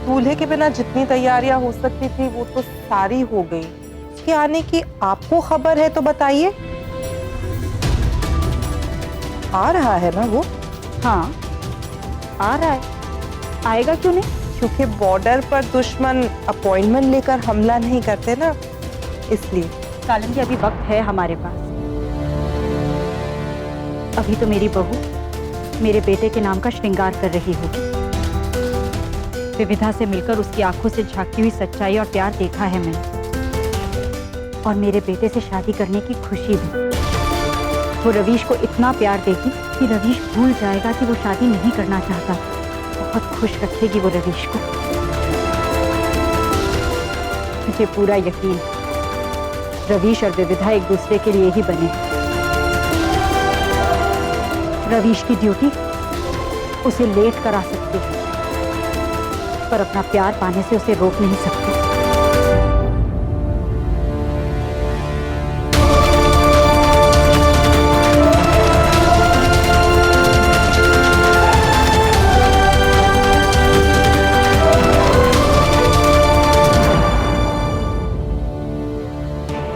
दूल्हे के बिना जितनी तैयारियां हो सकती थी वो तो सारी हो गई। उसके आने की आपको खबर है तो बताइए। आ रहा है ना वो? हाँ आ रहा है, आएगा क्यों नहीं? क्योंकि बॉर्डर पर दुश्मन अपॉइंटमेंट लेकर हमला नहीं करते ना, इसलिए। कालिंदी अभी वक्त है हमारे पास। अभी तो मेरी बहू मेरे बेटे के नाम का श्रृंगार कर रही होगी। विविधा से मिलकर उसकी आंखों से झांकती हुई सच्चाई और प्यार देखा है मैंने, और मेरे बेटे से शादी करने की खुशी भी। वो रवीश को इतना प्यार देगी कि रवीश भूल जाएगा कि वो शादी नहीं करना चाहता। बहुत खुश रखेगी वो रवीश को। मुझे पूरा यकीन है रवीश और विविधा एक दूसरे के लिए ही बने। रवीश की ड्यूटी उसे लेट करा सकती है, पर अपना प्यार पाने से उसे रोक नहीं सकती।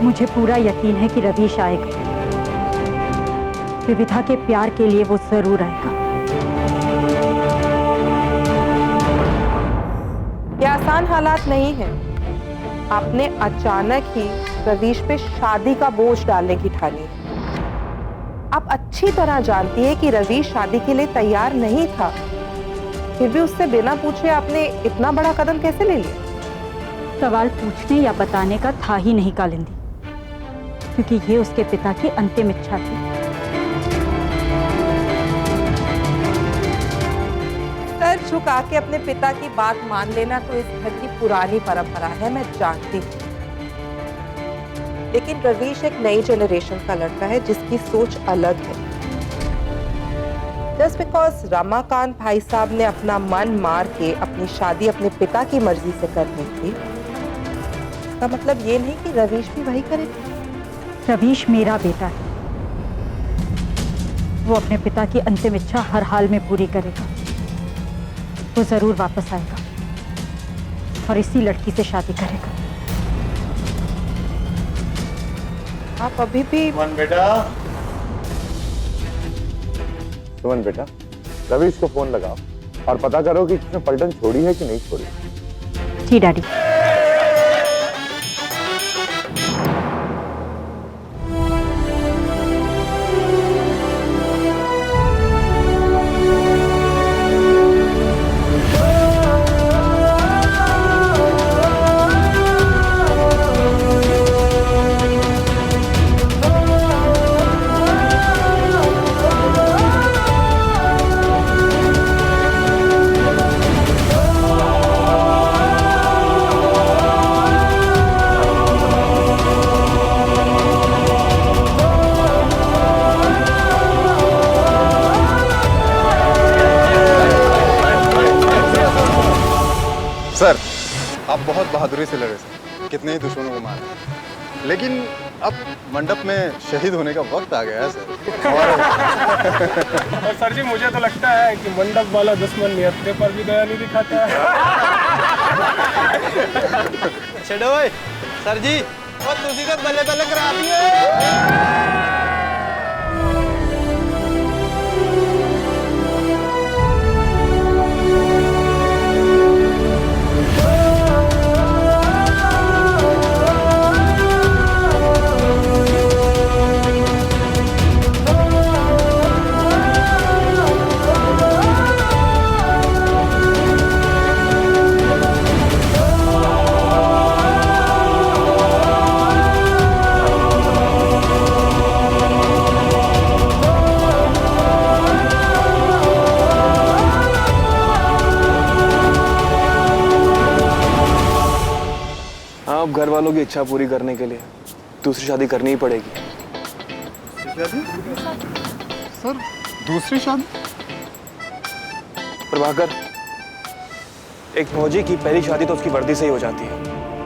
मुझे पूरा यकीन है कि रवीश आएगा। विविधा के प्यार के लिए वो जरूर आएगा। ये आसान हालात नहीं है। आपने अचानक ही रवीश पे शादी का बोझ डालने की ठानी। आप अच्छी तरह जानती है कि रवीश शादी के लिए तैयार नहीं था, फिर भी उससे बिना पूछे आपने इतना बड़ा कदम कैसे ले लिया? सवाल पूछने या बताने का था ही नहीं कालिंदी, क्योंकि ये उसके पिता की अंतिम इच्छा थी। सर झुका के अपने पिता की बात मान लेना तो इस घर की पुरानी परंपरा है, मैं जानती हूँ। लेकिन रवीश एक नई जनरेशन का लड़का है जिसकी सोच अलग है। जस्ट बिकॉज रमाकांत भाई साहब ने अपना मन मार के अपनी शादी अपने पिता की मर्जी से करनी थी, इसका मतलब ये नहीं कि रवीश भी वही करेगा। रवीश मेरा बेटा है। वो अपने पिता की अंतिम इच्छा हर हाल में पूरी करेगा। वो जरूर वापस आएगा और इसी लड़की से शादी करेगा। आप अभी भी सुमन बेटा, रवीश को फोन लगाओ और पता करो कि उसने पलटन छोड़ी है कि नहीं छोड़ी। जी डैडी। सर, आप बहुत बहादुरी से लड़े सर, कितने ही दुश्मनों को मारे, लेकिन अब मंडप में शहीद होने का वक्त आ गया है सर। और सर जी मुझे तो लगता है कि मंडप वाला दुश्मन नियत्ते पर भी दया नहीं दिखाता है। छड़ो ओए सर जी, और तुसी तो बल्ले बल्ले करा दिए। अब घर वालों की इच्छा पूरी करने के लिए दूसरी शादी करनी ही पड़ेगी। सर, दूसरी शादी? प्रभाकर, एक फौजी की पहली शादी तो उसकी वर्दी से ही हो जाती है।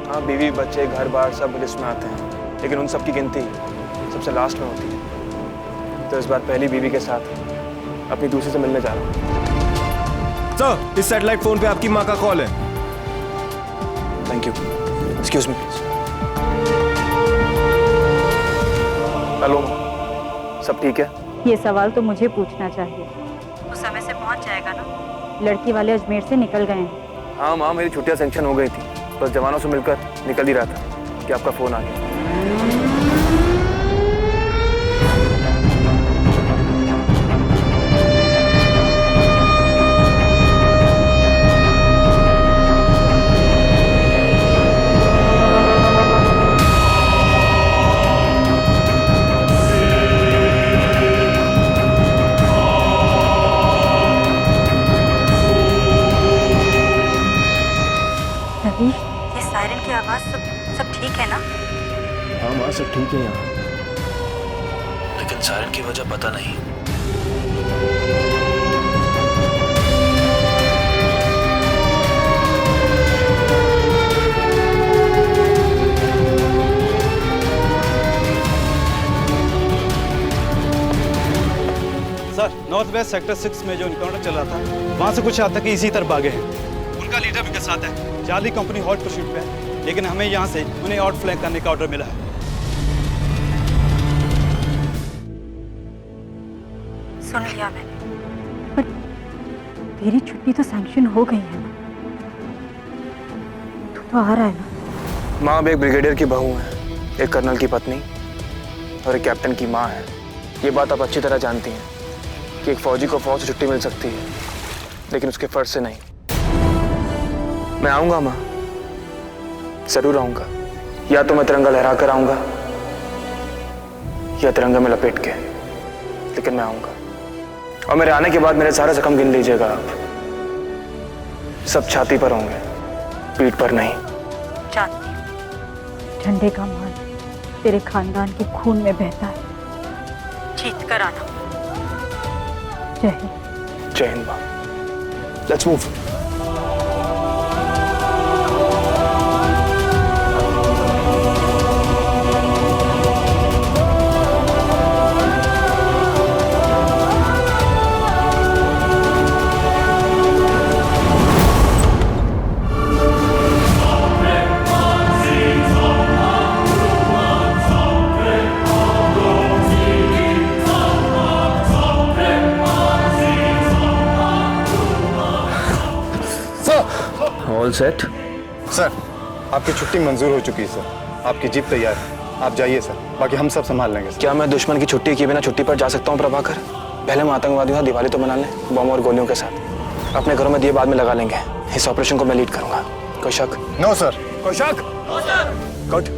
हाँ, बीवी बच्चे घर बार सब लिस्ट में आते हैं, लेकिन उन सब की गिनती सबसे लास्ट में होती है। तो इस बार पहली बीवी के साथ अपनी दूसरी से मिलने जा रहा हूँ। सर, इस सैटेलाइट फोन पे आपकी माँ का कॉल है। Thank you. Excuse me please. Hello, सब ठीक है? ये सवाल तो मुझे पूछना चाहिए। वो समय से पहुंच जाएगा ना? लड़की वाले अजमेर से निकल गए हैं। हाँ माँ, मेरी छुट्टियाँ सेंक्शन हो गई थी, बस जवानों से मिलकर निकल ही रहा था कि आपका फ़ोन आ गया। रवीश, ये सायरन की आवाज सब ठीक है ना? हाँ माँ, सब ठीक है यहाँ, लेकिन सायरन की वजह पता नहीं। सर, नॉर्थ वेस्ट सेक्टर 6 में जो इनकाउंटर चल रहा था, वहाँ से कुछ आतंकी इसी तरफ भागे हैं। उनका लीडर भी के साथ है। चार्ली कंपनी हॉट परस्यूट पे है, लेकिन हमें यहाँ से उन्हें आउट फ्लैंक करने का ऑर्डर मिला है। सुन लिया मैंने, पर तेरी छुट्टी तो सैंक्शन हो गई है ना? तू तो आ रहा है ना? माँ अब एक ब्रिगेडियर की बहू है, एक कर्नल की पत्नी और एक कैप्टन की माँ है। ये बात आप अच्छी तरह जानती हैं कि एक फौजी को फौज से छुट्टी मिल सकती है, लेकिन उसके फर्ज से नहीं। मैं आऊंगा माँ, जरूर आऊंगा। या तो मैं तिरंगा लहरा कर आऊंगा या तिरंगा में लपेट के, लेकिन मैं आऊंगा। और मेरे आने के बाद मेरे सारे जख्म गिन लीजिएगा आप। सब छाती पर होंगे, पीठ पर नहीं। जानती हूँ, झंडे का मान तेरे खानदान के खून में बहता है। जीत कर आना। जय हिंद। जय हिंद माँ। Let's move. All set? Sir, आपकी छुट्टी मंजूर हो चुकी है सर। आपकी जीप तैयार है, आप जाइए सर, बाकी हम सब संभाल लेंगे सर। क्या मैं दुश्मन की छुट्टी किए बिना छुट्टी पर जा सकता हूँ प्रभाकर? पहले हम आतंकवादियों का दिवाली तो मना लें, बम और गोलियों के साथ। अपने घरों में दिए बाद में लगा लेंगे। इस ऑपरेशन को मैं लीड करूंगा। कोई शक? No sir. कोई शक? No sir. Good.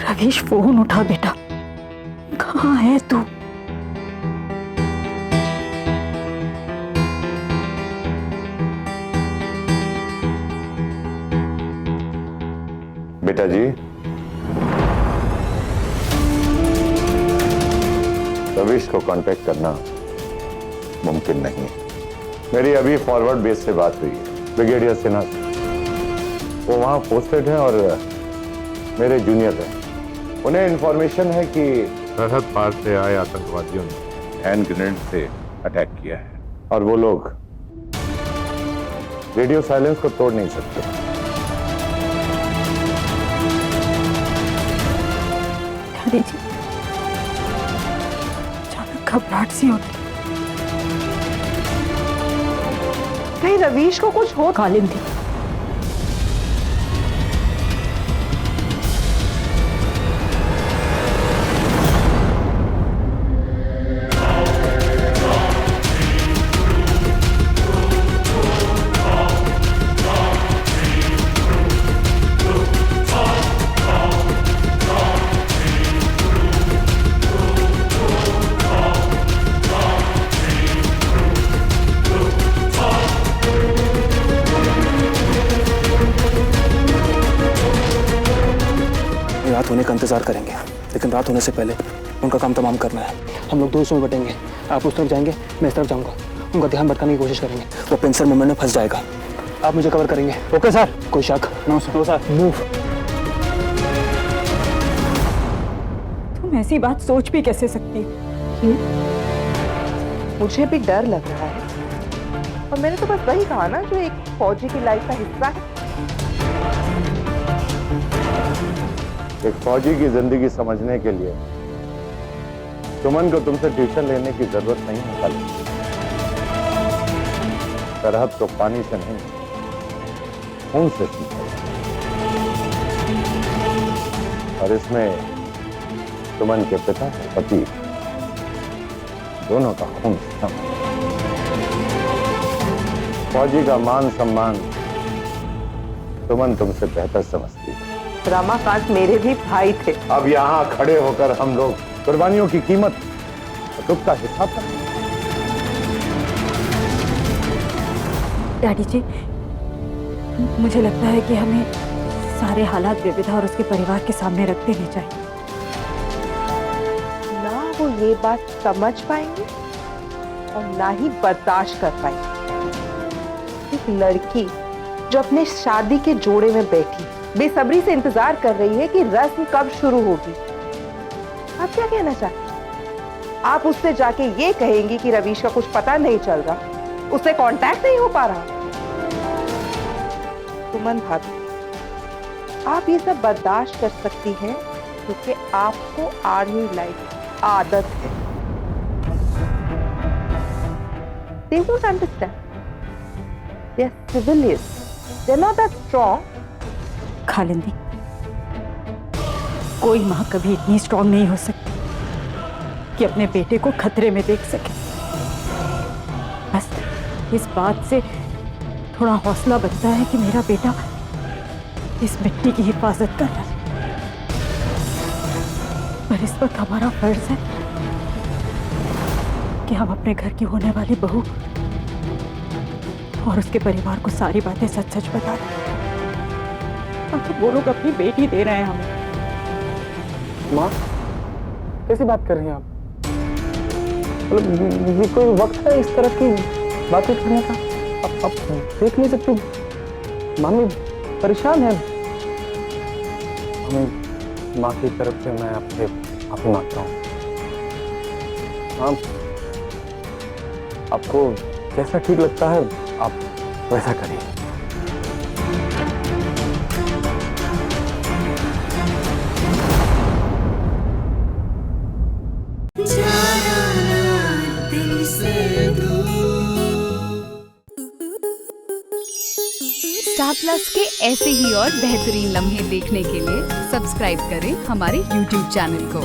Ravish, phone उठा बेटा। कहाँ है तू? बेटा जी, रवीश को कांटेक्ट करना मुमकिन नहीं है। मेरी अभी फॉरवर्ड बेस से बात हुई है ब्रिगेडियर सिन्हा से। वो वहां पोस्टेड है और मेरे जूनियर हैं। उन्हें इंफॉर्मेशन है कि सरहद पार से आए आतंकवादियों ने हैंड ग्रेनेड से अटैक किया है और वो लोग रेडियो साइलेंस को तोड़ नहीं सकते। डैडी जी, अचानक घबराहट सी होती। कहीं रवीश को कुछ हो। कालिंदी, रात होने का इंतजार करेंगे, लेकिन रात होने से पहले उनका काम तमाम करना है। हम लोग दो हिस्सों में बटेंगे, आप उस तरफ जाएंगे, मैं इस तरफ जाऊंगा। उनका ध्यान भटकाने की कोशिश करेंगे, वो पेंसिल में मैंने फंस जाएगा। आप मुझे कवर करेंगे। Okay sir. कोई शक? No sir. No sir. Move. तुम ऐसी बात सोच भी कैसे सकती हो? मुझे भी डर लग रहा है और मैंने तो बस वही कहा ना जो एक फौजी की लाइफ का हिस्सा है। एक फौजी की जिंदगी समझने के लिए सुमन को तुमसे ट्यूशन लेने की जरूरत नहीं है खाली। सरहद को पानी से नहीं, खून से सीखा। और इसमें सुमन के पिता और पति दोनों का खून सीखा। फौजी का मान सम्मान सुमन तुमसे बेहतर समझती है। रमाकांत मेरे भी भाई थे। अब यहाँ खड़े होकर हम लोग कुर्बानियों की कीमत दुख का हिसाब करें। डैडी जी, मुझे लगता है कि हमें सारे हालात बेविदा और उसके परिवार के सामने रख देने चाहिए। ना वो ये बात समझ पाएंगे और ना ही बर्दाश्त कर पाएंगे। एक लड़की जो अपने शादी के जोड़े में बैठी बेसब्री से इंतजार कर रही है कि रस्म कब शुरू होगी। आप क्या कहना चाहते? आप उससे जाके ये कहेंगी कि रवीश का कुछ पता नहीं चल रहा, उससे कांटेक्ट नहीं हो पा रहा। सुमन भाभी, आप ये सब बर्दाश्त कर सकती हैं क्योंकि आपको आर्मी लाइफ की आदत है। They don't understand. They are civilians. They're not that strong. खालिंदी, कोई माँ कभी इतनी स्ट्रांग नहीं हो सकती कि अपने बेटे को खतरे में देख सके। बस इस बात से थोड़ा हौसला बनता है कि मेरा बेटा इस मिट्टी की हिफाजत कर रहा है। पर इस वक्त हमारा फर्ज है कि हम अपने घर की होने वाली बहू और उसके परिवार को सारी बातें सच सच बता दें। तो वो लोग अपनी बेटी दे रहे हैं हमें। माँ, कैसी बात कर रही हैं आप? मतलब ये कोई वक्त है इस तरह की बातें करने का? आप देख नहीं सकती मामी परेशान है। हमें माँ की तरफ से मैं आपसे माफी मांगता हूँ। आपको जैसा ठीक लगता है आप वैसा करिए। स्टार प्लस के ऐसे ही और बेहतरीन लम्हे देखने के लिए सब्सक्राइब करें हमारे YouTube चैनल को।